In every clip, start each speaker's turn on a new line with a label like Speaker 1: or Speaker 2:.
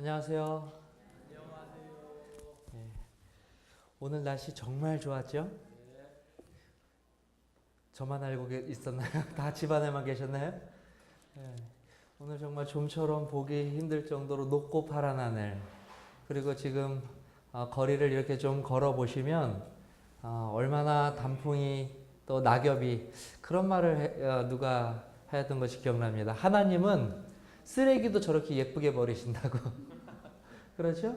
Speaker 1: 안녕하세요. 네. 오늘 날씨 정말 좋았죠? 저만 알고 있었나요? 다 집안에만 계셨나요? 네. 오늘 정말 좀처럼 보기 힘들 정도로 높고 파란 하늘, 그리고 지금 거리를 이렇게 좀 걸어 보시면 얼마나 단풍이 또 낙엽이, 그런 말을 누가 하였던 것이 기억납니다. 하나님은 쓰레기도 저렇게 예쁘게 버리신다고. 그렇죠?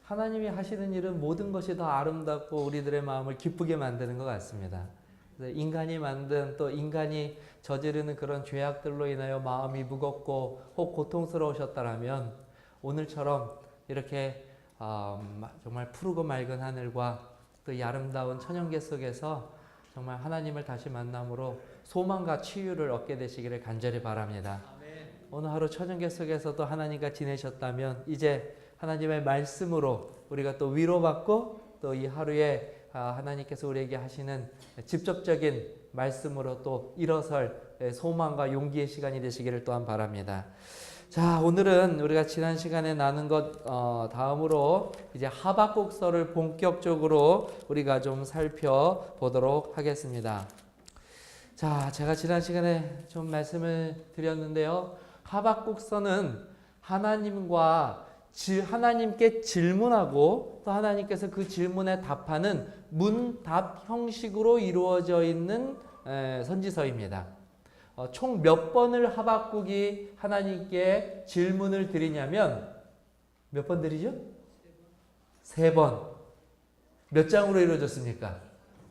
Speaker 1: 하나님이 하시는 일은 모든 것이 더 아름답고 우리들의 마음을 기쁘게 만드는 것 같습니다. 인간이 만든, 또 인간이 저지르는 그런 죄악들로 인하여 마음이 무겁고 혹 고통스러우셨다라면 오늘처럼 이렇게 정말 푸르고 맑은 하늘과 또 이 아름다운 천연계 속에서 정말 하나님을 다시 만남으로 소망과 치유를 얻게 되시기를 간절히 바랍니다. 오늘 하루 천연계 속에서도 하나님과 지내셨다면 이제 하나님의 말씀으로 우리가 또 위로받고, 또 이 하루에 하나님께서 우리에게 하시는 직접적인 말씀으로 또 일어설 소망과 용기의 시간이 되시기를 또한 바랍니다. 자, 오늘은 우리가 지난 시간에 나눈 것 다음으로 이제 하박국서를 본격적으로 우리가 좀 살펴보도록 하겠습니다. 자, 제가 지난 시간에 좀 말씀을 드렸는데요. 하박국서는 하나님께 질문하고 또 하나님께서 그 질문에 답하는 문답 형식으로 이루어져 있는 선지서입니다. 총 몇 번을 하박국이 하나님께 질문을 드리냐면 몇 번 드리죠? 3번. 몇 장으로 이루어졌습니까?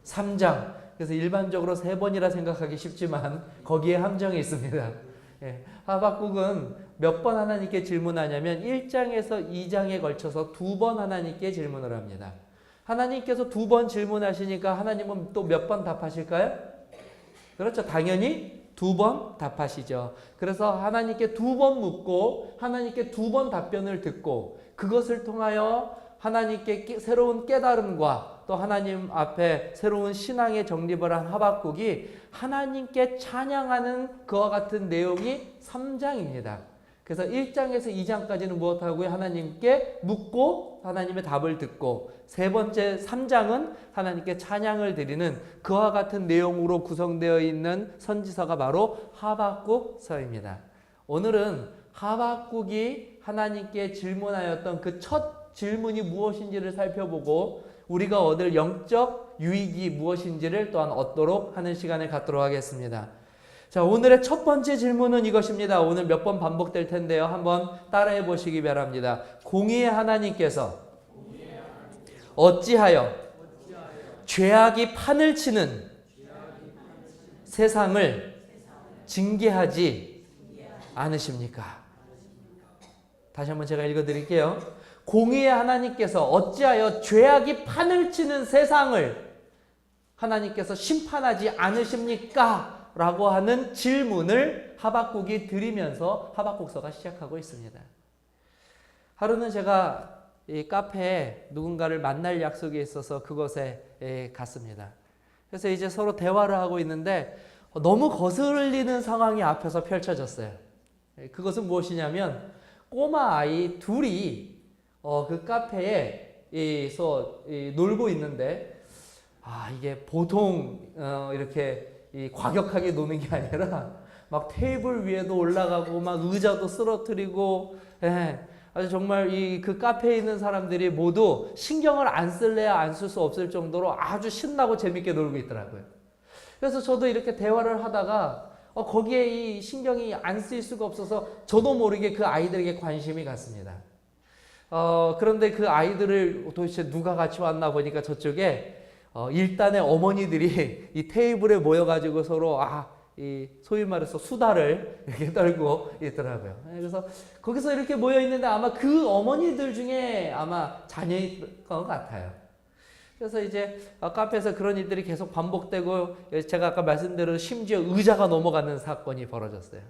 Speaker 1: 3장. 그래서 일반적으로 3번이라 생각하기 쉽지만 거기에 함정이 있습니다. 하박국은 몇 번 하나님께 질문하냐면 1장에서 2장에 걸쳐서 2번 하나님께 질문을 합니다. 하나님께서 2번 질문하시니까 하나님은 또 몇 번 답하실까요? 그렇죠. 당연히 2번 답하시죠. 그래서 하나님께 2번 묻고 하나님께 2번 답변을 듣고, 그것을 통하여 하나님께 새로운 깨달음과 또 하나님 앞에 새로운 신앙의 정립을 한 하박국이 하나님께 찬양하는 그와 같은 내용이 3장입니다. 그래서 1장에서 2장까지는 무엇하고요? 하나님께 묻고 하나님의 답을 듣고, 세 번째 3장은 하나님께 찬양을 드리는 그와 같은 내용으로 구성되어 있는 선지서가 바로 하박국서입니다. 오늘은 하박국이 하나님께 질문하였던 그 첫 질문이 무엇인지를 살펴보고 우리가 얻을 영적 유익이 무엇인지를 또한 얻도록 하는 시간을 갖도록 하겠습니다. 자, 오늘의 첫 번째 질문은 이것입니다. 오늘 몇 번 반복될 텐데요. 한번 따라해 보시기 바랍니다. 공의의 하나님께서 어찌하여 죄악이 판을 치는 세상을 징계하지 않으십니까? 다시 한번 제가 읽어드릴게요. 공의의 하나님께서 어찌하여 죄악이 판을 치는 세상을 하나님께서 심판하지 않으십니까? 라고 하는 질문을 하박국이 드리면서 하박국서가 시작하고 있습니다. 하루는 제가 이 카페에 누군가를 만날 약속이 있어서 그곳에 갔습니다. 그래서 이제 서로 대화를 하고 있는데 너무 거슬리는 상황이 앞에서 펼쳐졌어요. 그것은 무엇이냐면 꼬마 아이 둘이 그 카페에 놀고 있는데, 이게 보통 이렇게 과격하게 노는 게 아니라 막 테이블 위에도 올라가고 막 의자도 쓰러뜨리고, 아주 정말 그 카페에 있는 사람들이 모두 신경을 안 쓸래야 안 쓸 수 없을 정도로 아주 신나고 재밌게 놀고 있더라고요. 그래서 저도 이렇게 대화를 하다가 거기에 이 신경이 안 쓰일 수가 없어서 저도 모르게 그 아이들에게 관심이 갔습니다. 그런데 그 아이들을 도대체 누가 같이 왔나 보니까 저쪽에 일단의 어머니들이 이 테이블에 모여가지고 서로 이 소위 말해서 수다를 이렇게 떨고 있더라고요. 그래서 거기서 이렇게 모여 있는데 아마 그 어머니들 중에 아마 자녀일 것 같아요. 그래서 이제 카페에서 그런 일들이 계속 반복되고, 제가 아까 말씀대로 심지어 의자가 넘어가는 사건이 벌어졌어요.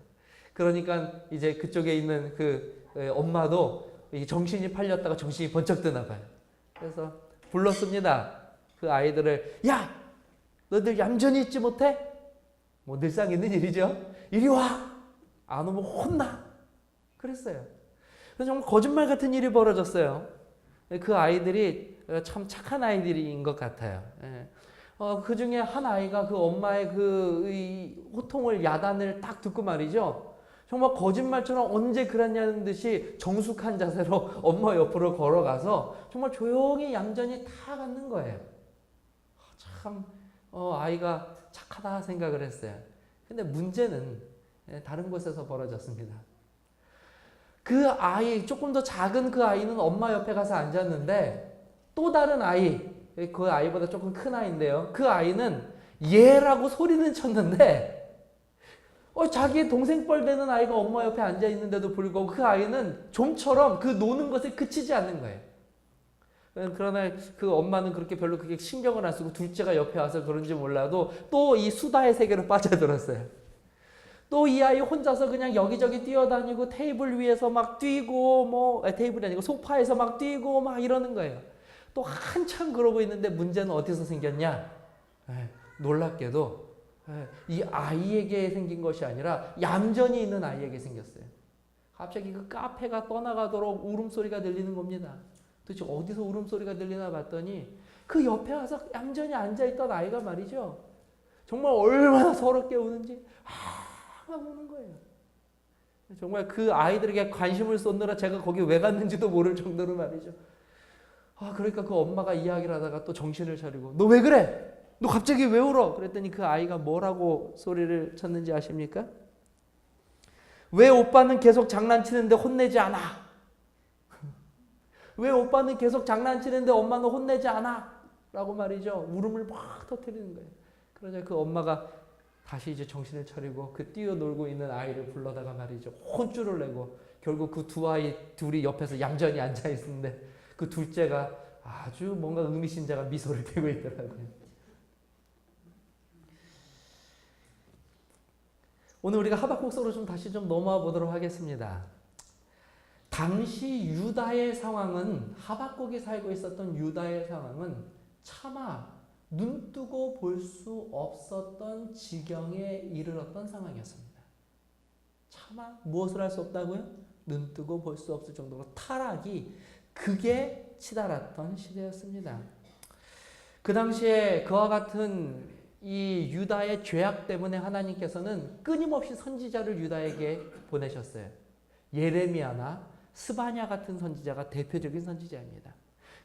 Speaker 1: 그러니까 이제 그쪽에 있는 그 엄마도 정신이 팔렸다가 정신이 번쩍 드나 봐요. 그래서 불렀습니다. 그 아이들을. 야! 너희들 얌전히 있지 못해? 뭐 늘상 있는 일이죠. 이리 와! 안 오면 혼나! 그랬어요. 그래서 정말 거짓말 같은 일이 벌어졌어요. 그 아이들이 참 착한 아이들인 것 같아요. 그 중에 한 아이가 그 엄마의 이 호통을 야단을 딱 듣고 말이죠. 정말 거짓말처럼 언제 그랬냐는 듯이 정숙한 자세로 엄마 옆으로 걸어가서 정말 조용히 얌전히 다 갖는 거예요. 참 아이가 착하다 생각을 했어요. 근데 문제는 다른 곳에서 벌어졌습니다. 그 아이, 조금 더 작은 그 아이는 엄마 옆에 가서 앉았는데 또 다른 아이, 그 아이보다 조금 큰 아이인데요. 그 아이는 얘라고 소리는 쳤는데 자기의 동생 뻘 되는 아이가 엄마 옆에 앉아 있는데도 불구하고 그 아이는 좀처럼 그 노는 것에 그치지 않는 거예요. 그러나 그 엄마는 그렇게 별로 그게 신경을 안 쓰고 둘째가 옆에 와서 그런지 몰라도 또 이 수다의 세계로 빠져들었어요. 또 이 아이 혼자서 그냥 여기저기 뛰어다니고 테이블 위에서 막 뛰고 테이블이 아니고 소파에서 막 뛰고 막 이러는 거예요. 또 한참 그러고 있는데 문제는 어디서 생겼냐? 놀랍게도 이 아이에게 생긴 것이 아니라 얌전히 있는 아이에게 생겼어요. 갑자기 그 카페가 떠나가도록 울음소리가 들리는 겁니다. 도대체 어디서 울음소리가 들리나 봤더니 그 옆에 와서 얌전히 앉아있던 아이가 말이죠. 정말 얼마나 서럽게 우는지 막 우는 거예요. 정말 그 아이들에게 관심을 쏟느라 제가 거기 왜 갔는지도 모를 정도로 말이죠. 그러니까 그 엄마가 이야기를 하다가 또 정신을 차리고 너 왜 그래? 너 갑자기 왜 울어? 그랬더니 그 아이가 뭐라고 소리를 쳤는지 아십니까? 왜 오빠는 계속 장난치는데 혼내지 않아? 왜 오빠는 계속 장난치는데 엄마는 혼내지 않아? 라고 말이죠. 울음을 막 터뜨리는 거예요. 그러자 그 엄마가 다시 이제 정신을 차리고 그 뛰어놀고 있는 아이를 불러다가 말이죠. 혼쭐을 내고 결국 그 둘이 옆에서 얌전히 앉아 있는데 그 둘째가 아주 뭔가 의미심장한 미소를 띠고 있더라고요. 오늘 우리가 하박국서로 다시 넘어와 보도록 하겠습니다. 당시 유다의 상황은, 하박국이 살고 있었던 유다의 상황은 차마 눈뜨고 볼 수 없었던 지경에 이르렀던 상황이었습니다. 차마 무엇을 할 수 없다고요? 눈뜨고 볼 수 없을 정도로 타락이 극에 치달았던 시대였습니다. 그 당시에 그와 같은 이 유다의 죄악 때문에 하나님께서는 끊임없이 선지자를 유다에게 보내셨어요. 예레미야나 스바냐 같은 선지자가 대표적인 선지자입니다.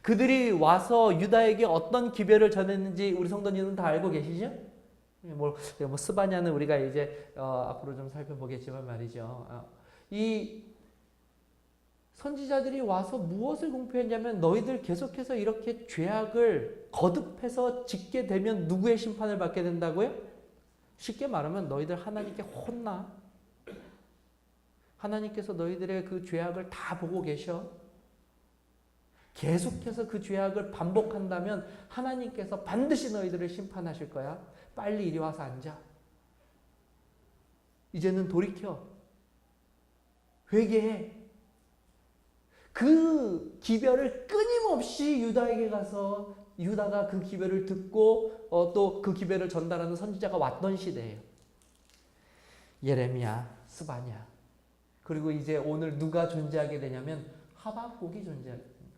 Speaker 1: 그들이 와서 유다에게 어떤 기별을 전했는지 우리 성도님은 다 알고 계시죠? 스바냐는 우리가 이제 앞으로 좀 살펴보겠지만 말이죠. 이 선지자들이 와서 무엇을 공표했냐면 너희들 계속해서 이렇게 죄악을 거듭해서 짓게 되면 누구의 심판을 받게 된다고요? 쉽게 말하면 너희들 하나님께 혼나. 하나님께서 너희들의 그 죄악을 다 보고 계셔. 계속해서 그 죄악을 반복한다면 하나님께서 반드시 너희들을 심판하실 거야. 빨리 이리 와서 앉아. 이제는 돌이켜. 회개해. 그 기별을 끊임없이 유다에게 가서 유다가 그 기별을 듣고 또 그 기별을 전달하는 선지자가 왔던 시대예요. 예레미야, 스바냐. 그리고 이제 오늘 누가 존재하게 되냐면 하박국이 존재하게 되는 거예요.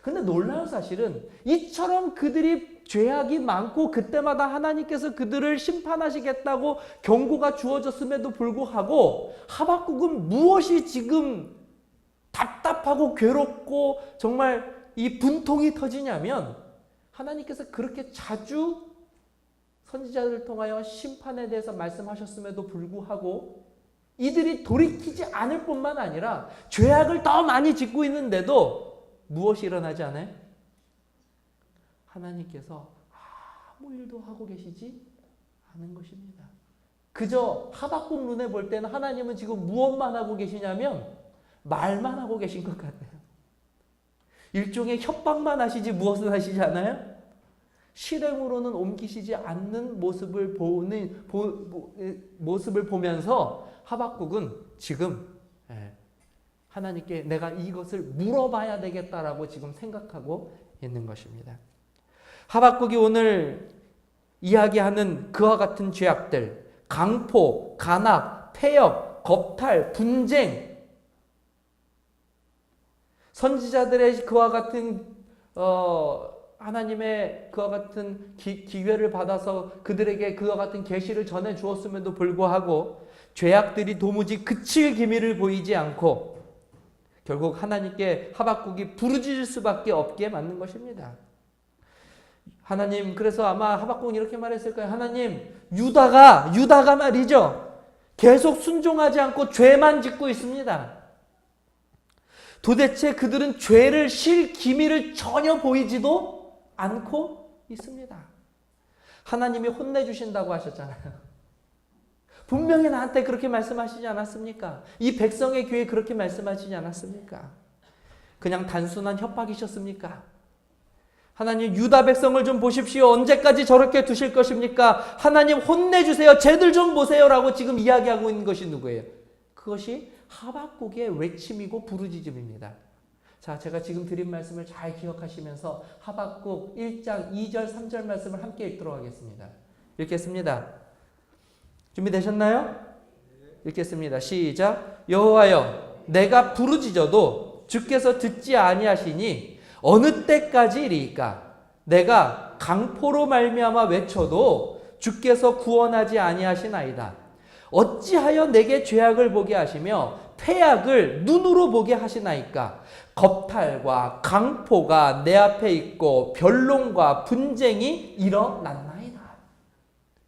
Speaker 1: 근데 놀라운 사실은 이처럼 그들이 죄악이 많고 그때마다 하나님께서 그들을 심판하시겠다고 경고가 주어졌음에도 불구하고 하박국은 무엇이 지금 답답하고 괴롭고 정말 이 분통이 터지냐면 하나님께서 그렇게 자주 선지자들을 통하여 심판에 대해서 말씀하셨음에도 불구하고 이들이 돌이키지 않을 뿐만 아니라 죄악을 더 많이 짓고 있는데도 무엇이 일어나지 않아요? 하나님께서 아무 일도 하고 계시지 않은 것입니다. 그저 하박국 눈에 볼 때는 하나님은 지금 무엇만 하고 계시냐면 말만 하고 계신 것 같아요. 일종의 협박만 하시지 무엇을 하시지 않아요? 실행으로는 옮기시지 않는 모습을 보면서 하박국은 지금 하나님께 내가 이것을 물어봐야 되겠다라고 지금 생각하고 있는 것입니다. 하박국이 오늘 이야기하는 그와 같은 죄악들, 강포, 간악, 폐역, 겁탈, 분쟁, 선지자들의 그와 같은 하나님의 그와 같은 기회를 받아서 그들에게 그와 같은 계시를 전해 주었음에도 불구하고 죄악들이 도무지 그칠 기미를 보이지 않고 결국 하나님께 하박국이 부르짖을 수밖에 없게 만든 것입니다. 하나님, 그래서 아마 하박국은 이렇게 말했을 거예요. 하나님, 유다가 말이죠, 계속 순종하지 않고 죄만 짓고 있습니다. 도대체 그들은 죄를 실 기미를 전혀 보이지도 않고 있습니다. 하나님이 혼내주신다고 하셨잖아요. 분명히 나한테 그렇게 말씀하시지 않았습니까? 이 백성의 귀에 그렇게 말씀하시지 않았습니까? 그냥 단순한 협박이셨습니까? 하나님, 유다 백성을 좀 보십시오. 언제까지 저렇게 두실 것입니까? 하나님, 혼내주세요. 쟤들 좀 보세요. 라고 지금 이야기하고 있는 것이 누구예요? 그것이 하박국의 외침이고 부르짖음입니다. 자, 제가 지금 드린 말씀을 잘 기억하시면서 하박국 1장 2절 3절 말씀을 함께 읽도록 하겠습니다. 읽겠습니다. 준비되셨나요? 읽겠습니다. 시작. 여호와여, 내가 부르짖어도 주께서 듣지 아니하시니 어느 때까지리이까? 내가 강포로 말미암아 외쳐도 주께서 구원하지 아니하시나이다. 어찌하여 내게 죄악을 보게 하시며 태악을 눈으로 보게 하시나이까? 겁탈과 강포가 내 앞에 있고 변론과 분쟁이 일어났나이다.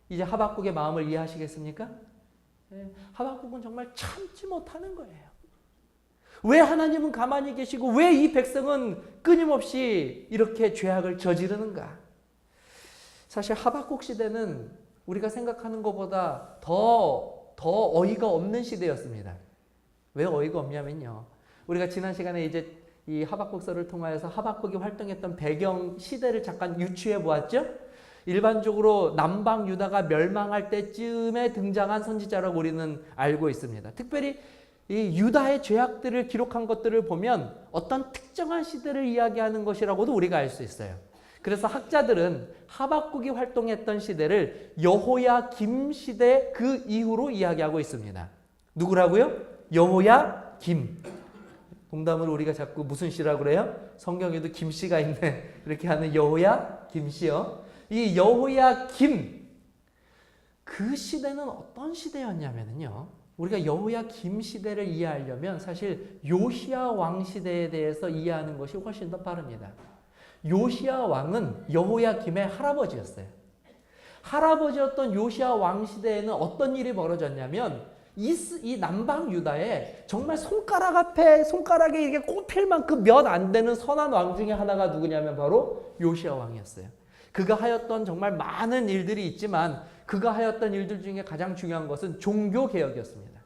Speaker 1: 이제 하박국의 마음을 이해하시겠습니까? 하박국은 정말 참지 못하는 거예요. 왜 하나님은 가만히 계시고 왜 이 백성은 끊임없이 이렇게 죄악을 저지르는가? 사실 하박국 시대는 우리가 생각하는 것보다 더 어이가 없는 시대였습니다. 왜 어이가 없냐면요, 우리가 지난 시간에 이제 이 하박국서를 통하여서 하박국이 활동했던 배경 시대를 잠깐 유추해 보았죠. 일반적으로 남방 유다가 멸망할 때쯤에 등장한 선지자라고 우리는 알고 있습니다. 특별히 이 유다의 죄악들을 기록한 것들을 보면 어떤 특정한 시대를 이야기하는 것이라고도 우리가 알 수 있어요. 그래서 학자들은 하박국이 활동했던 시대를 여호야김 시대 그 이후로 이야기하고 있습니다. 누구라고요? 여호야김. 농담으로 우리가 자꾸 무슨 씨라고 그래요? 성경에도 김씨가 있네. 이렇게 하는 여호야김씨요. 이 여호야김, 그 시대는 어떤 시대였냐면요, 우리가 여호야김 시대를 이해하려면 사실 요시야 왕 시대에 대해서 이해하는 것이 훨씬 더 빠릅니다. 요시야 왕은 여호야김의 할아버지였어요. 할아버지였던 요시야 왕 시대에는 어떤 일이 벌어졌냐면 이 남방 유다에 정말 손가락에 이게 꼽힐 만큼 몇 안 되는 선한 왕 중에 하나가 누구냐면 바로 요시야 왕이었어요. 그가 하였던 정말 많은 일들이 있지만 그가 하였던 일들 중에 가장 중요한 것은 종교 개혁이었습니다.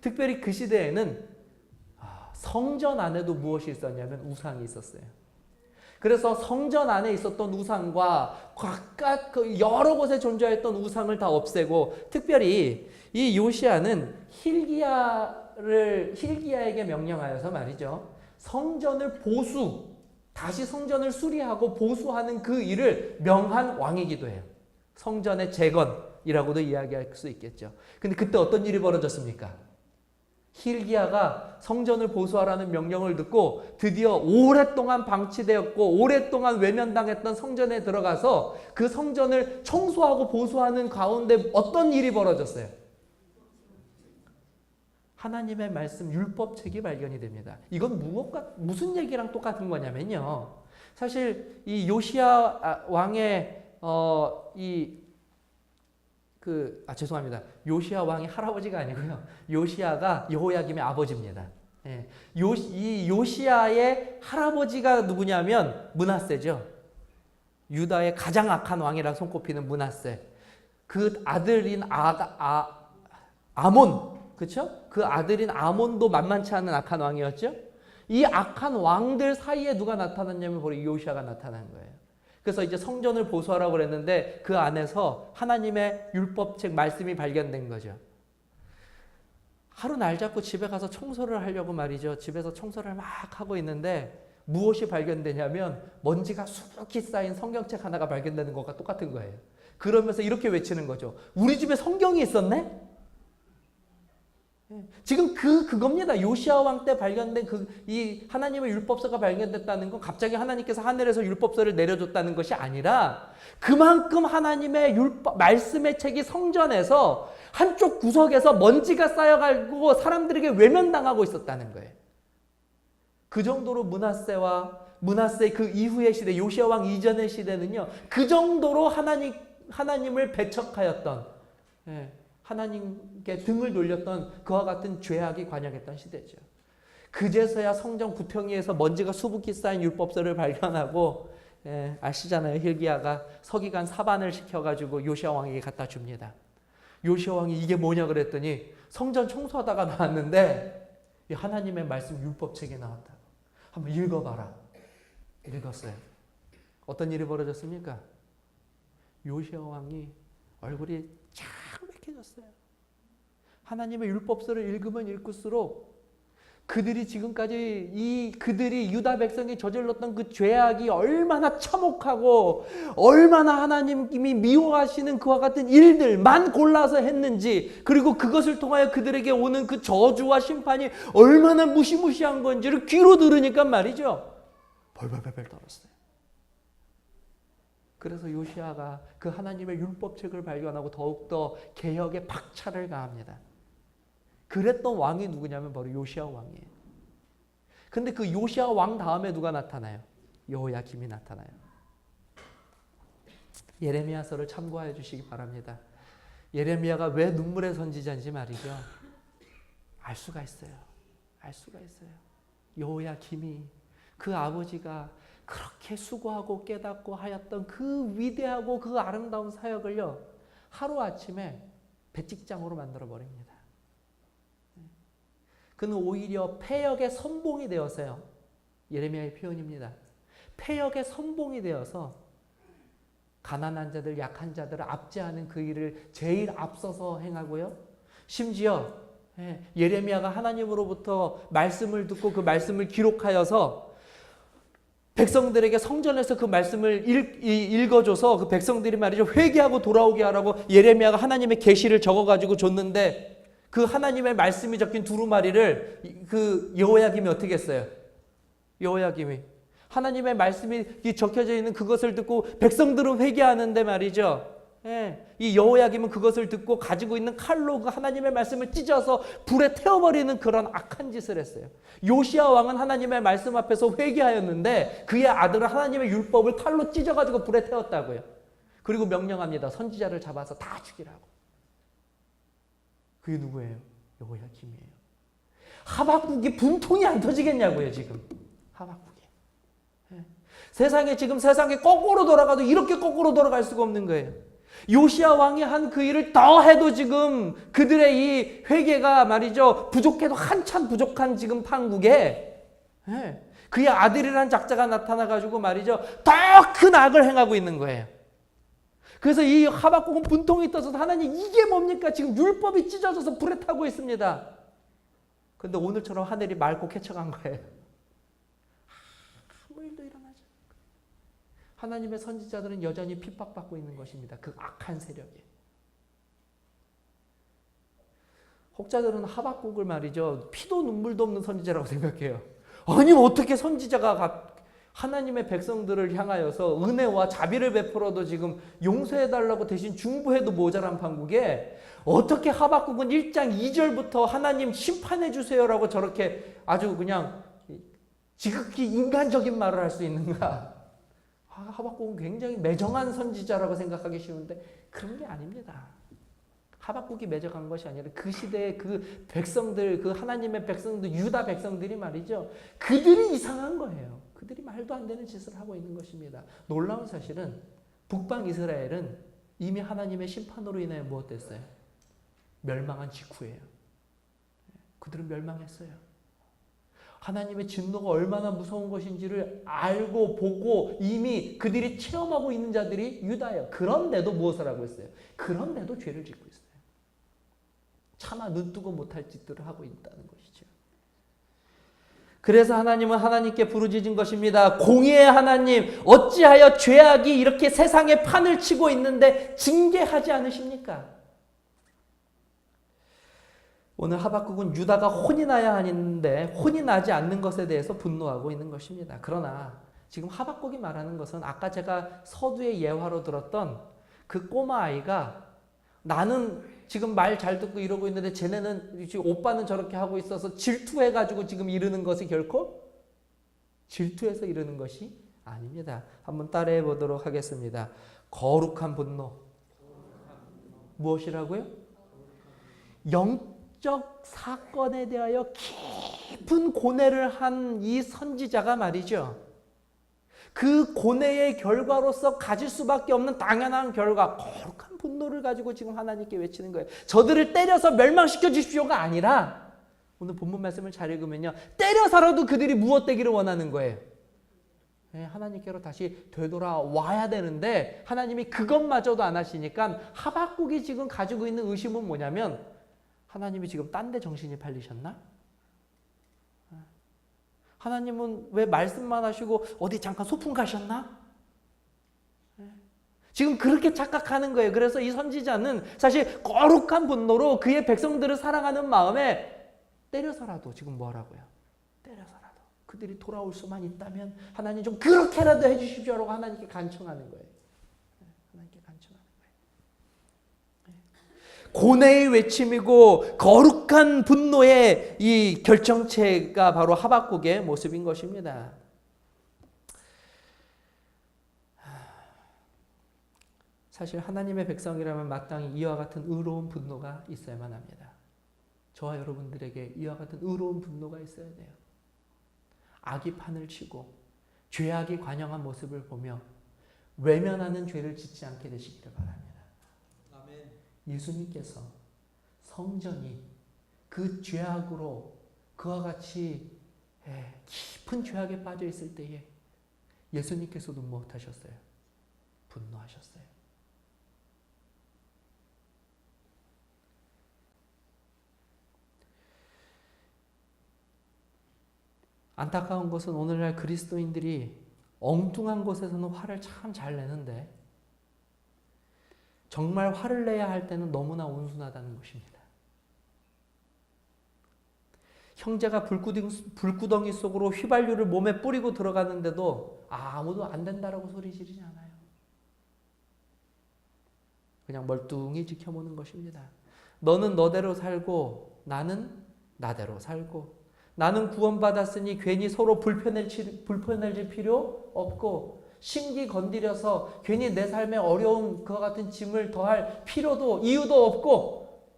Speaker 1: 특별히 그 시대에는 성전 안에도 무엇이 있었냐면 우상이 있었어요. 그래서 성전 안에 있었던 우상과 각각 여러 곳에 존재했던 우상을 다 없애고, 특별히 이 요시야는 힐기야에게 명령하여서 말이죠, 성전을 다시 성전을 수리하고 보수하는 그 일을 명한 왕이기도 해요. 성전의 재건이라고도 이야기할 수 있겠죠. 근데 그때 어떤 일이 벌어졌습니까? 힐기야가 성전을 보수하라는 명령을 듣고 드디어 오랫동안 방치되었고 오랫동안 외면당했던 성전에 들어가서 그 성전을 청소하고 보수하는 가운데 어떤 일이 벌어졌어요? 하나님의 말씀, 율법책이 발견이 됩니다. 이건 무슨 얘기랑 똑같은 거냐면요, 사실 이 요시야 왕의 죄송합니다. 요시야 왕이 할아버지가 아니고요, 요시야가 여호야김의 아버지입니다. 예. 이 요시야의 할아버지가 누구냐면 므낫세죠. 유다의 가장 악한 왕이라 손꼽히는 므낫세. 그 아들인 아몬, 그렇죠? 그 아들인 아몬도 만만치 않은 악한 왕이었죠. 이 악한 왕들 사이에 누가 나타났냐면 바로 요시야가 나타난 거예요. 그래서 이제 성전을 보수하라고 그랬는데 그 안에서 하나님의 율법책 말씀이 발견된 거죠. 하루 날 잡고 집에 가서 청소를 하려고 말이죠. 집에서 청소를 막 하고 있는데 무엇이 발견되냐면 먼지가 수북히 쌓인 성경책 하나가 발견되는 것과 똑같은 거예요. 그러면서 이렇게 외치는 거죠. 우리 집에 성경이 있었네? 지금 그겁니다. 요시야 왕 때 발견된 이 하나님의 율법서가 발견됐다는 건 갑자기 하나님께서 하늘에서 율법서를 내려줬다는 것이 아니라 그만큼 하나님의 말씀의 책이 성전에서 한쪽 구석에서 먼지가 쌓여가지고 사람들에게 외면당하고 있었다는 거예요. 그 정도로 므낫세 그 이후의 시대, 요시야 왕 이전의 시대는요, 그 정도로 하나님을 배척하였던, 하나님께 등을 돌렸던 그와 같은 죄악이 관영했던 시대죠. 그제서야 성전 구평위에서 먼지가 수북히 쌓인 율법서를 발견하고, 아시잖아요. hil기야가 서기관 사반을 시켜가지고 요시야 왕에게 갖다 줍니다. 요시야 왕이 이게 뭐냐 그랬더니 성전 청소하다가 나왔는데 이 하나님의 말씀 율법책에 나왔다. 한번 읽어봐라. 읽었어요. 어떤 일이 벌어졌습니까? 요시야 왕이 얼굴이 창백해졌어요. 하나님의 율법서를 읽으면 읽을수록 그들이 지금까지 그들이 유다 백성이 저질렀던 그 죄악이 얼마나 참혹하고 얼마나 하나님이 미워하시는 그와 같은 일들만 골라서 했는지, 그리고 그것을 통하여 그들에게 오는 그 저주와 심판이 얼마나 무시무시한 건지를 귀로 들으니까 말이죠, 벌벌벌 떨었어요. 그래서 요시야가 그 하나님의 율법책을 발견하고 더욱더 개혁에 박차를 가합니다. 그랬던 왕이 누구냐면 바로 요시야 왕이에요. 근데 그 요시야 왕 다음에 누가 나타나요? 여호야김이 나타나요. 예레미야서를 참고해 주시기 바랍니다. 예레미야가 왜 눈물의 선지자인지 말이죠, 알 수가 있어요. 알 수가 있어요. 여호야김이 그 아버지가 그렇게 수고하고 깨닫고 하였던 그 위대하고 그 아름다운 사역을요, 하루아침에 배직장으로 만들어버립니다. 그는 오히려 패역의 선봉이 되어서요, 예레미야의 표현입니다. 패역의 선봉이 되어서 가난한 자들, 약한 자들을 압제하는 그 일을 제일 앞서서 행하고요, 심지어 예레미야가 하나님으로부터 말씀을 듣고 그 말씀을 기록하여서 백성들에게 성전에서 그 말씀을 읽어줘서 그 백성들이 말이죠, 회개하고 돌아오게 하라고 예레미야가 하나님의 계시를 적어가지고 줬는데, 그 하나님의 말씀이 적힌 두루마리를 그 여호야김이 어떻게 했어요? 여호야김이 하나님의 말씀이 적혀져 있는 그것을 듣고 백성들은 회개하는데 말이죠, 이 여호야김은 그것을 듣고 가지고 있는 칼로 그 하나님의 말씀을 찢어서 불에 태워버리는 그런 악한 짓을 했어요. 요시야 왕은 하나님의 말씀 앞에서 회개하였는데 그의 아들은 하나님의 율법을 칼로 찢어가지고 불에 태웠다고요. 그리고 명령합니다. 선지자를 잡아서 다 죽이라고. 그게 누구예요? 여호야김이에요. 하박국이 분통이 안 터지겠냐고요, 지금. 하박국이. 세상에 거꾸로 돌아가도 이렇게 거꾸로 돌아갈 수가 없는 거예요. 요시야 왕이 한 그 일을 더 해도 지금 그들의 이 회개가 말이죠, 부족해도 한참 부족한 지금 판국에 그의 아들이라는 작자가 나타나가지고 말이죠, 더 큰 악을 행하고 있는 거예요. 그래서 이 하박국은 분통이 떠서 하나님 이게 뭡니까? 지금 율법이 찢어져서 불에 타고 있습니다. 그런데 오늘처럼 하늘이 맑고 쾌척한 거예요. 아무 일도 일어나지 않는 거예요. 하나님의 선지자들은 여전히 핍박받고 있는 것입니다. 그 악한 세력이. 혹자들은 하박국을 말이죠, 피도 눈물도 없는 선지자라고 생각해요. 아니 어떻게 선지자가 하나님의 백성들을 향하여서 은혜와 자비를 베풀어도 지금 용서해달라고 대신 중보해도 모자란 판국에 어떻게 하박국은 1장 2절부터 하나님 심판해 주세요라고 저렇게 아주 그냥 지극히 인간적인 말을 할 수 있는가? 하박국은 굉장히 매정한 선지자라고 생각하기 쉬운데 그런 게 아닙니다. 하박국이 매정한 것이 아니라 그 시대의 그 백성들, 그 하나님의 백성들, 유다 백성들이 말이죠, 그들이 이상한 거예요. 그들이 말도 안 되는 짓을 하고 있는 것입니다. 놀라운 사실은 북방 이스라엘은 이미 하나님의 심판으로 인해 무엇 됐어요? 멸망한 직후예요. 그들은 멸망했어요. 하나님의 진노가 얼마나 무서운 것인지를 알고 보고 이미 그들이 체험하고 있는 자들이 유다예요. 그런데도 무엇을 하고 있어요? 그런데도 죄를 짓고 있어요. 차마 눈뜨고 못할 짓들을 하고 있다는 것이죠. 그래서 하나님은 하나님께 부르짖은 것입니다. 공의의 하나님, 어찌하여 죄악이 이렇게 세상에 판을 치고 있는데 징계하지 않으십니까? 오늘 하박국은 유다가 혼이 나야 하는데 혼이 나지 않는 것에 대해서 분노하고 있는 것입니다. 그러나 지금 하박국이 말하는 것은 아까 제가 서두의 예화로 들었던 그 꼬마 아이가 나는 지금 말 잘 듣고 이러고 있는데 쟤네는 지금 오빠는 저렇게 하고 있어서 질투해가지고 지금 이러는 것이 결코 질투해서 이러는 것이 아닙니다. 한번 따라해 보도록 하겠습니다. 거룩한 분노. 무엇이라고요? 영적 사건에 대하여 깊은 고뇌를 한 이 선지자가 말이죠. 그 고뇌의 결과로서 가질 수밖에 없는 당연한 결과, 거룩한 분노를 가지고 지금 하나님께 외치는 거예요. 저들을 때려서 멸망시켜 주십시오가 아니라 오늘 본문 말씀을 잘 읽으면요, 때려서라도 그들이 무엇되기를 원하는 거예요. 하나님께로 다시 되돌아와야 되는데 하나님이 그것마저도 안 하시니까 하박국이 지금 가지고 있는 의심은 뭐냐면, 하나님이 지금 딴 데 정신이 팔리셨나? 하나님은 왜 말씀만 하시고 어디 잠깐 소풍 가셨나? 지금 그렇게 착각하는 거예요. 그래서 이 선지자는 사실 거룩한 분노로 그의 백성들을 사랑하는 마음에 때려서라도 지금 뭐라고요? 때려서라도 그들이 돌아올 수만 있다면 하나님 좀 그렇게라도 해주십시오라고 하나님께 간청하는 거예요. 하나님께 간청하는 거예요. 고뇌의 외침이고 거룩한 분노의 이 결정체가 바로 하박국의 모습인 것입니다. 사실 하나님의 백성이라면 마땅히 이와 같은 의로운 분노가 있어야만 합니다. 저와 여러분들에게 이와 같은 의로운 분노가 있어야 돼요. 악이 판을 치고 죄악이 관영한 모습을 보며 외면하는 죄를 짓지 않게 되시기를 바랍니다. 아멘. 예수님께서 성전이 그 죄악으로 그와 같이 깊은 죄악에 빠져 있을 때에 예수님께서도 무엇하셨어요? 분노하셨어요. 안타까운 것은 오늘날 그리스도인들이 엉뚱한 곳에서는 화를 참 잘 내는데 정말 화를 내야 할 때는 너무나 온순하다는 것입니다. 형제가 불구덩이 속으로 휘발유를 몸에 뿌리고 들어가는데도 아무도 안 된다라고 소리 지르지 않아요. 그냥 멀뚱히 지켜보는 것입니다. 너는 너대로 살고 나는 나대로 살고, 나는 구원받았으니 괜히 서로 불편해질 필요 없고, 심기 건드려서 괜히 내 삶에 어려움 그와 같은 짐을 더할 필요도 이유도 없고,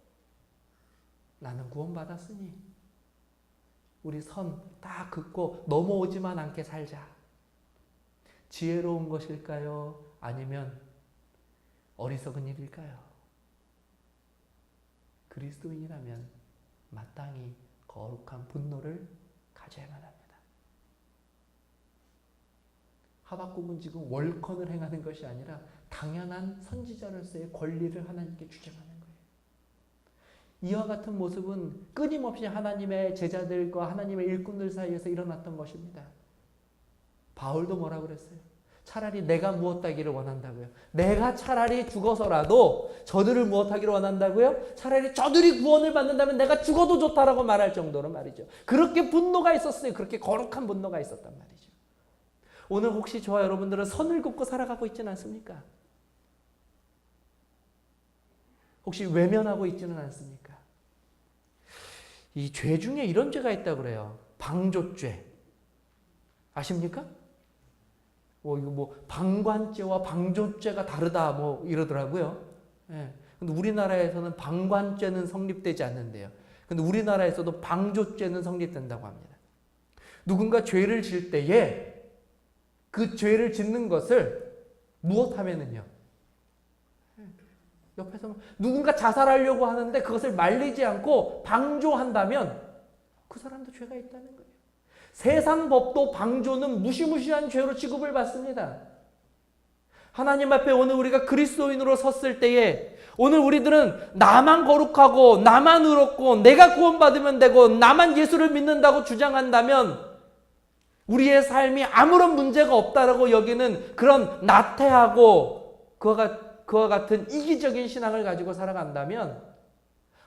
Speaker 1: 나는 구원받았으니 우리 선 딱 긋고 넘어오지만 않게 살자. 지혜로운 것일까요? 아니면 어리석은 일일까요? 그리스도인이라면 마땅히 거룩한 분노를 가져야만 합니다. 하박국은 지금 월컨을 행하는 것이 아니라 당연한 선지자로서의 권리를 하나님께 주장하는 거예요. 이와 같은 모습은 끊임없이 하나님의 제자들과 하나님의 일꾼들 사이에서 일어났던 것입니다. 바울도 뭐라고 그랬어요? 차라리 내가 무엇하기를 원한다고요? 내가 차라리 죽어서라도 저들을 무엇하기를 원한다고요? 차라리 저들이 구원을 받는다면 내가 죽어도 좋다라고 말할 정도로 말이죠. 그렇게 분노가 있었어요. 그렇게 거룩한 분노가 있었단 말이죠. 오늘 혹시 저와 여러분들은 선을 긋고 살아가고 있지는 않습니까? 혹시 외면하고 있지는 않습니까? 이 죄 중에 이런 죄가 있다고 그래요. 방조죄. 아십니까? 이거 방관죄와 방조죄가 다르다 이러더라고요. 예. 근데 우리나라에서는 방관죄는 성립되지 않는데요. 근데 우리나라에서도 방조죄는 성립된다고 합니다. 누군가 죄를 질 때에 그 죄를 짓는 것을 무엇하면은요? 옆에서 누군가 자살하려고 하는데 그것을 말리지 않고 방조한다면 그 사람도 죄가 있다는 거예요. 세상 법도 방조는 무시무시한 죄로 취급을 받습니다. 하나님 앞에 오늘 우리가 그리스도인으로 섰을 때에 오늘 우리들은 나만 거룩하고 나만 의롭고 내가 구원받으면 되고 나만 예수를 믿는다고 주장한다면 우리의 삶이 아무런 문제가 없다라고 여기는 그런 나태하고 그와 같은 이기적인 신앙을 가지고 살아간다면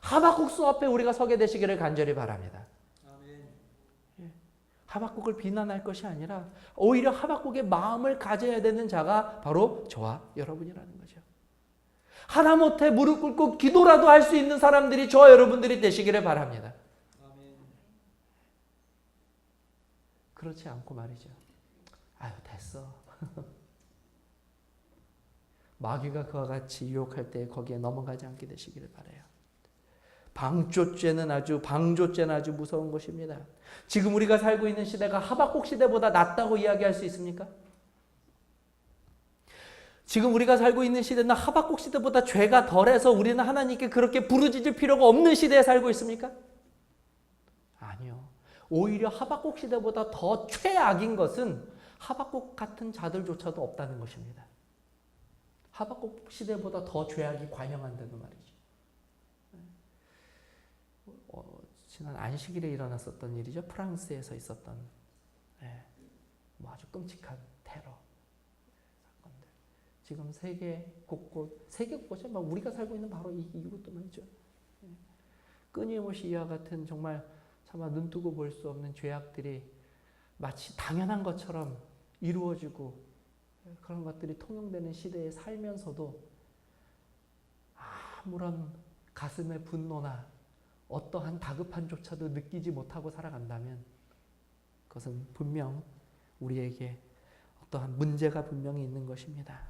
Speaker 1: 하박국수 앞에 우리가 서게 되시기를 간절히 바랍니다. 하박국을 비난할 것이 아니라 오히려 하박국의 마음을 가져야 되는 자가 바로 저와 여러분이라는 거죠. 하다못해 무릎 꿇고 기도라도 할 수 있는 사람들이 저와 여러분들이 되시기를 바랍니다. 그렇지 않고 말이죠. 아유 됐어. 마귀가 그와 같이 유혹할 때 거기에 넘어가지 않게 되시기를 바라요. 방조죄는 아주 무서운 것입니다. 지금 우리가 살고 있는 시대가 하박국 시대보다 낫다고 이야기할 수 있습니까? 지금 우리가 살고 있는 시대는 하박국 시대보다 죄가 덜해서 우리는 하나님께 그렇게 부르짖을 필요가 없는 시대에 살고 있습니까? 아니요. 오히려 하박국 시대보다 더 최악인 것은 하박국 같은 자들조차도 없다는 것입니다. 하박국 시대보다 더 죄악이 관영한다는 말이죠. 지난 안식일에 일어났었던 일이죠. 프랑스에서 있었던 아주 끔찍한 테러 사건들. 지금 세계 곳곳에 우리가 살고 있는 바로 이것도 말이죠. 끊임없이 이와 같은 정말 차마 눈뜨고 볼 수 없는 죄악들이 마치 당연한 것처럼 이루어지고 그런 것들이 통용되는 시대에 살면서도 아무런 가슴의 분노나 어떠한 다급함조차도 느끼지 못하고 살아간다면 그것은 분명 우리에게 어떠한 문제가 분명히 있는 것입니다.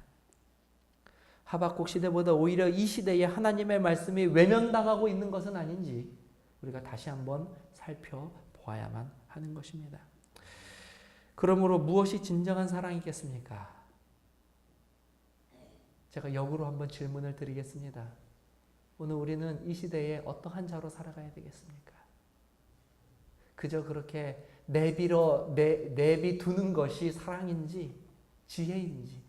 Speaker 1: 하박국 시대보다 오히려 이 시대에 하나님의 말씀이 외면당하고 있는 것은 아닌지 우리가 다시 한번 살펴보아야만 하는 것입니다. 그러므로 무엇이 진정한 사랑이겠습니까? 제가 역으로 한번 질문을 드리겠습니다. 오늘 우리는 이 시대에 어떠한 자로 살아가야 되겠습니까? 그저 그렇게 내비두는 것이 사랑인지 지혜인지,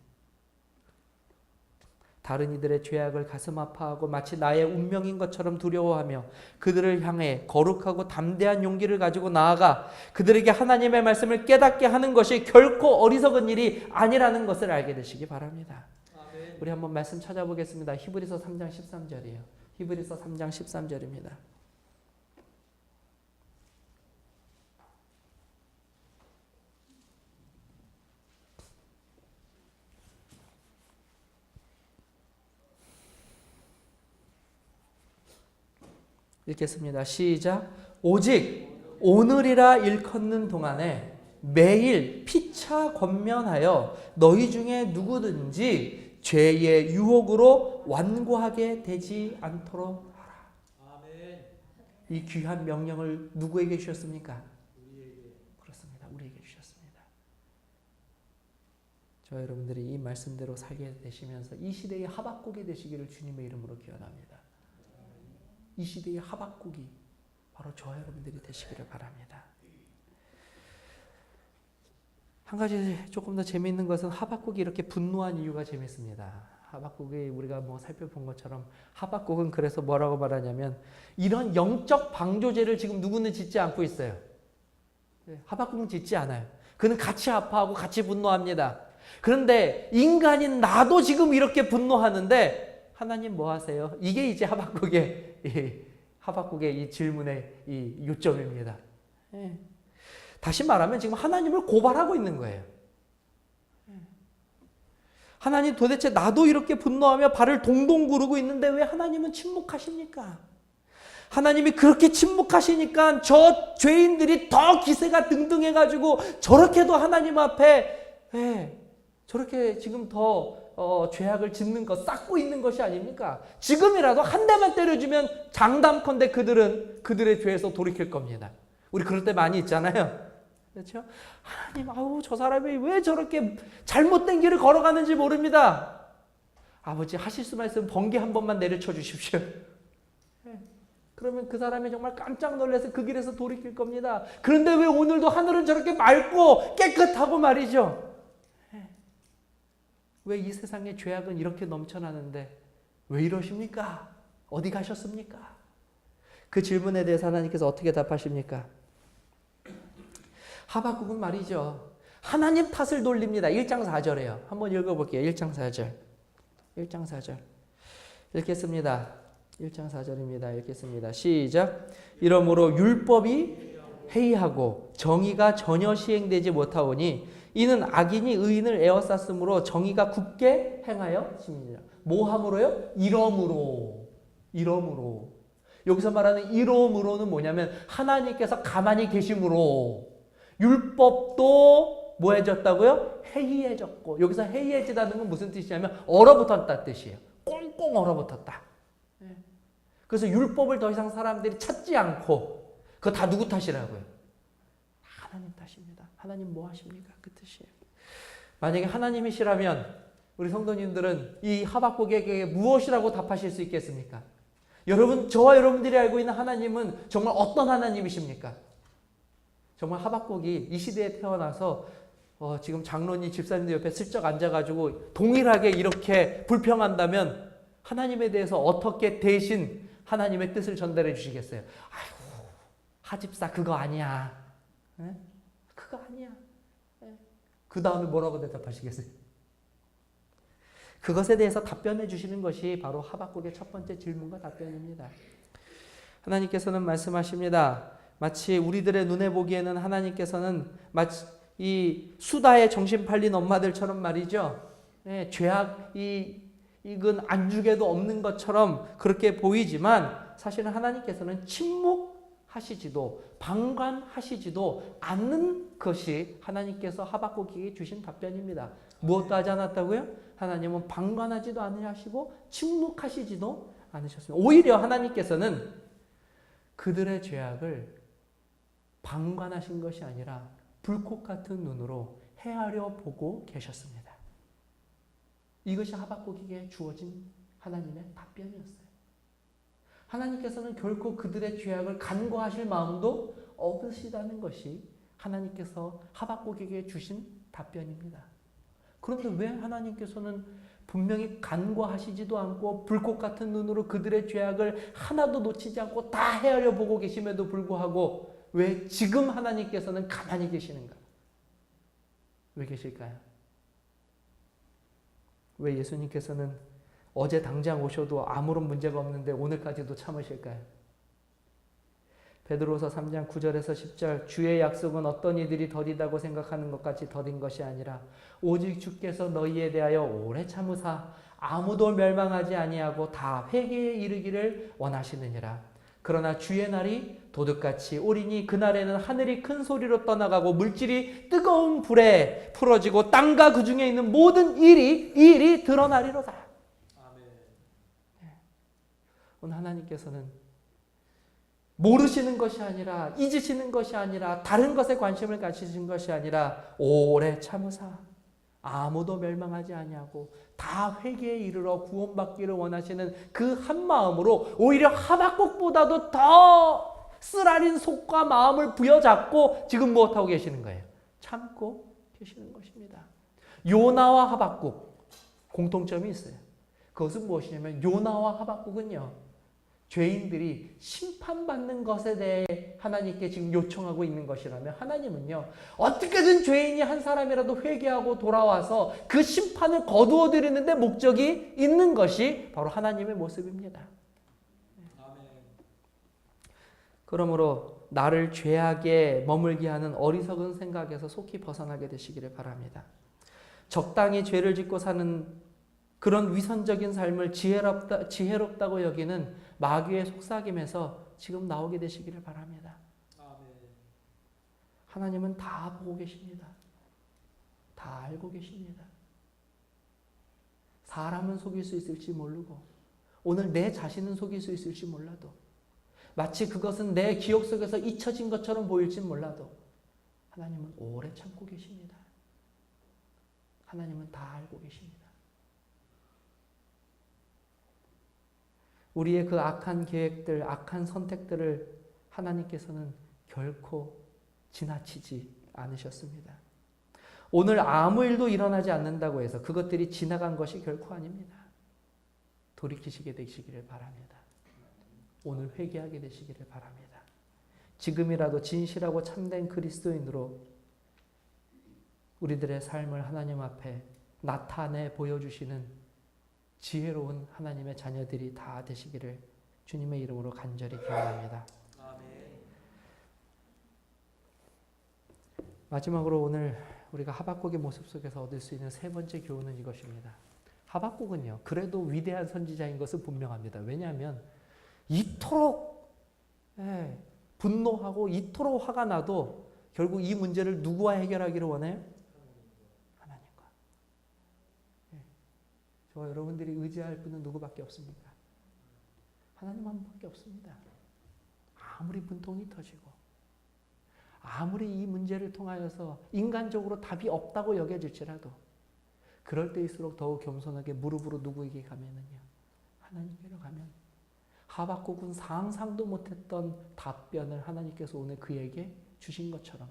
Speaker 1: 다른 이들의 죄악을 가슴 아파하고 마치 나의 운명인 것처럼 두려워하며 그들을 향해 거룩하고 담대한 용기를 가지고 나아가 그들에게 하나님의 말씀을 깨닫게 하는 것이 결코 어리석은 일이 아니라는 것을 알게 되시기 바랍니다. 아멘. 우리 한번 말씀 찾아보겠습니다. 히브리서 3장 13절이에요. 히브리서 3장 13절입니다. 읽겠습니다. 시작. 오직 오늘이라 일컫는 동안에 매일 피차 권면하여 너희 중에 누구든지 죄의 유혹으로 완고하게 되지 않도록 하라. 아멘. 이 귀한 명령을 누구에게 주셨습니까? 우리에게. 그렇습니다. 우리에게 주셨습니다. 저 여러분들이 이 말씀대로 살게 되시면서 이 시대의 하박국이 되시기를 주님의 이름으로 기원합니다. 이 시대의 하박국이 바로 저와 여러분들이 되시기를 바랍니다. 한 가지 조금 더 재미있는 것은 하박국이 이렇게 분노한 이유가 재밌습니다. 하박국이 우리가 살펴본 것처럼 하박국은 그래서 뭐라고 말하냐면 이런 영적 방조제를 지금 누구는 짓지 않고 있어요. 하박국은 짓지 않아요. 그는 같이 아파하고 같이 분노합니다. 그런데 인간인 나도 지금 이렇게 분노하는데 하나님 뭐 하세요? 이게 이제 하박국의 이 질문의 이 요점입니다. 다시 말하면 지금 하나님을 고발하고 있는 거예요. 하나님 도대체 나도 이렇게 분노하며 발을 동동 구르고 있는데 왜 하나님은 침묵하십니까? 하나님이 그렇게 침묵하시니까 저 죄인들이 더 기세가 등등해가지고 저렇게도 하나님 앞에 저렇게 지금 더 죄악을 짓는 것, 쌓고 있는 것이 아닙니까? 지금이라도 한 대만 때려주면 장담컨대 그들은 그들의 죄에서 돌이킬 겁니다. 우리 그럴 때 많이 있잖아요. 그렇죠? 하나님, 저 사람이 왜 저렇게 잘못된 길을 걸어가는지 모릅니다. 아버지, 하실 수만 있으면 번개 한 번만 내려쳐 주십시오. 그러면 그 사람이 정말 깜짝 놀라서 그 길에서 돌이킬 겁니다. 그런데 왜 오늘도 하늘은 저렇게 맑고 깨끗하고 말이죠? 왜 이 세상에 죄악은 이렇게 넘쳐나는데 왜 이러십니까? 어디 가셨습니까? 그 질문에 대해서 하나님께서 어떻게 답하십니까? 하박국은 말이죠. 하나님 탓을 돌립니다. 1장 4절이에요. 한번 읽어볼게요. 1장 4절. 읽겠습니다. 1장 4절입니다. 읽겠습니다. 시작. 이러므로 율법이 해이하고 정의가 전혀 시행되지 못하오니 이는 악인이 의인을 에워쌌으므로 정의가 굳게 행하여 심리라. 뭐 함으로요? 이러므로. 여기서 말하는 이러므로는 뭐냐면 하나님께서 가만히 계심으로 율법도 뭐 해졌다고요? 해이해졌고, 여기서 해이해지다는 건 무슨 뜻이냐면 얼어붙었다 뜻이에요. 꽁꽁 얼어붙었다. 그래서 율법을 더 이상 사람들이 찾지 않고, 그거 다 누구 탓이라고요? 하나님 탓입니다. 하나님 뭐 하십니까? 그 뜻이에요. 만약에 하나님이시라면 우리 성도님들은 이 하박국에게 무엇이라고 답하실 수 있겠습니까? 여러분, 저와 여러분들이 알고 있는 하나님은 정말 어떤 하나님이십니까? 정말 하박국이 이 시대에 태어나서 지금 장로님 집사님들 옆에 슬쩍 앉아가지고 동일하게 이렇게 불평한다면 하나님에 대해서 어떻게 대신 하나님의 뜻을 전달해 주시겠어요? 아이고, 하집사 그거 아니야. 네? 그거 아니야. 네. 그 다음에 뭐라고 대답하시겠어요? 그것에 대해서 답변해 주시는 것이 바로 하박국의 첫 번째 질문과 답변입니다. 하나님께서는 말씀하십니다. 마치 우리들의 눈에 보기에는 하나님께서는 마치 이 수다에 정신 팔린 엄마들처럼 말이죠. 네, 이건 안죽에도 없는 것처럼 그렇게 보이지만 사실은 하나님께서는 침묵하시지도 방관하시지도 않는 것이 하나님께서 하박국에게 주신 답변입니다. 무엇도 하지 않았다고요? 하나님은 방관하지도 않으시고 침묵하시지도 않으셨습니다. 오히려 하나님께서는 그들의 죄악을 방관하신 것이 아니라 불꽃 같은 눈으로 헤아려 보고 계셨습니다. 이것이 하박국에게 주어진 하나님의 답변이었어요. 하나님께서는 결코 그들의 죄악을 간과하실 마음도 없으시다는 것이 하나님께서 하박국에게 주신 답변입니다. 그런데 왜 하나님께서는 분명히 간과하시지도 않고 불꽃 같은 눈으로 그들의 죄악을 하나도 놓치지 않고 다 헤아려 보고 계심에도 불구하고 왜 지금 하나님께서는 가만히 계시는가? 왜 계실까요? 왜 예수님께서는 어제 당장 오셔도 아무런 문제가 없는데 오늘까지도 참으실까요? 베드로서 3장 9절에서 10절 주의 약속은 어떤 이들이 더디다고 생각하는 것 같이 더딘 것이 아니라 오직 주께서 너희에 대하여 오래 참으사 아무도 멸망하지 아니하고 다 회개에 이르기를 원하시느니라. 그러나 주의 날이 도둑같이 오리니 그날에는 하늘이 큰 소리로 떠나가고 물질이 뜨거운 불에 풀어지고 땅과 그 중에 있는 모든 일이 드러나리로다. 아멘. 오늘 하나님께서는 모르시는 것이 아니라 잊으시는 것이 아니라 다른 것에 관심을 가지신 것이 아니라 오래 참으사 아무도 멸망하지 아니하고 다 회개에 이르러 구원받기를 원하시는 그 한 마음으로 오히려 하박국보다도 더 쓰라린 속과 마음을 부여잡고 지금 무엇하고 계시는 거예요? 참고 계시는 것입니다. 요나와 하박국 공통점이 있어요. 그것은 무엇이냐면 요나와 하박국은요, 죄인들이 심판받는 것에 대해 하나님께 지금 요청하고 있는 것이라면 하나님은요, 어떻게든 죄인이 한 사람이라도 회개하고 돌아와서 그 심판을 거두어 드리는데 목적이 있는 것이 바로 하나님의 모습입니다. 그러므로 나를 죄악에 머물게 하는 어리석은 생각에서 속히 벗어나게 되시기를 바랍니다. 적당히 죄를 짓고 사는 그런 위선적인 삶을 지혜롭다고 여기는 마귀의 속삭임에서 지금 나오게 되시기를 바랍니다. 하나님은 다 보고 계십니다. 다 알고 계십니다. 사람은 속일 수 있을지 모르고 오늘 내 자신은 속일 수 있을지 몰라도 마치 그것은 내 기억 속에서 잊혀진 것처럼 보일지 몰라도 하나님은 오래 참고 계십니다. 하나님은 다 알고 계십니다. 우리의 그 악한 계획들, 악한 선택들을 하나님께서는 결코 지나치지 않으셨습니다. 오늘 아무 일도 일어나지 않는다고 해서 그것들이 지나간 것이 결코 아닙니다. 돌이키시게 되시기를 바랍니다. 오늘 회개하게 되시기를 바랍니다. 지금이라도 진실하고 참된 그리스도인으로 우리들의 삶을 하나님 앞에 나타내 보여주시는 지혜로운 하나님의 자녀들이 다 되시기를 주님의 이름으로 간절히 기원합니다. 마지막으로 오늘 우리가 하박국의 모습 속에서 얻을 수 있는 세 번째 교훈은 이것입니다. 하박국은요, 그래도 위대한 선지자인 것은 분명합니다. 왜냐하면 이토록 분노하고 이토록 화가 나도 결국 이 문제를 누구와 해결하기를 원해요? 하나님과. 저와 여러분들이 의지할 분은 누구밖에 없습니까? 하나님 한 분밖에 없습니다. 아무리 분통이 터지고 아무리 이 문제를 통하여서 인간적으로 답이 없다고 여겨질지라도 그럴 때일수록 더욱 겸손하게 무릎으로 누구에게 가면은요? 하나님께로 가면 하박국은 상상도 못했던 답변을 하나님께서 오늘 그에게 주신 것처럼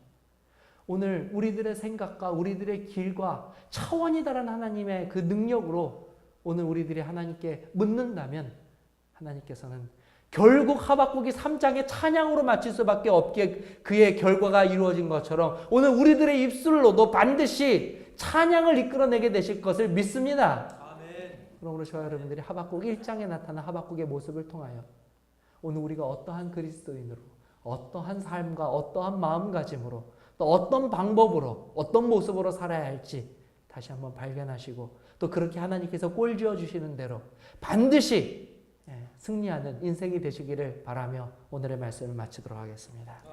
Speaker 1: 오늘 우리들의 생각과 우리들의 길과 차원이 다른 하나님의 그 능력으로 오늘 우리들이 하나님께 묻는다면 하나님께서는 결국 하박국이 3장의 찬양으로 마칠 수밖에 없게 그의 결과가 이루어진 것처럼 오늘 우리들의 입술로도 반드시 찬양을 이끌어내게 되실 것을 믿습니다. 아멘. 그러므로 저와 여러분들이 하박국 1장에 나타난 하박국의 모습을 통하여 오늘 우리가 어떠한 그리스도인으로 어떠한 삶과 어떠한 마음가짐으로 또 어떤 방법으로 어떤 모습으로 살아야 할지 다시 한번 발견하시고 또 그렇게 하나님께서 꼴지어 주시는 대로 반드시 승리하는 인생이 되시기를 바라며 오늘의 말씀을 마치도록 하겠습니다.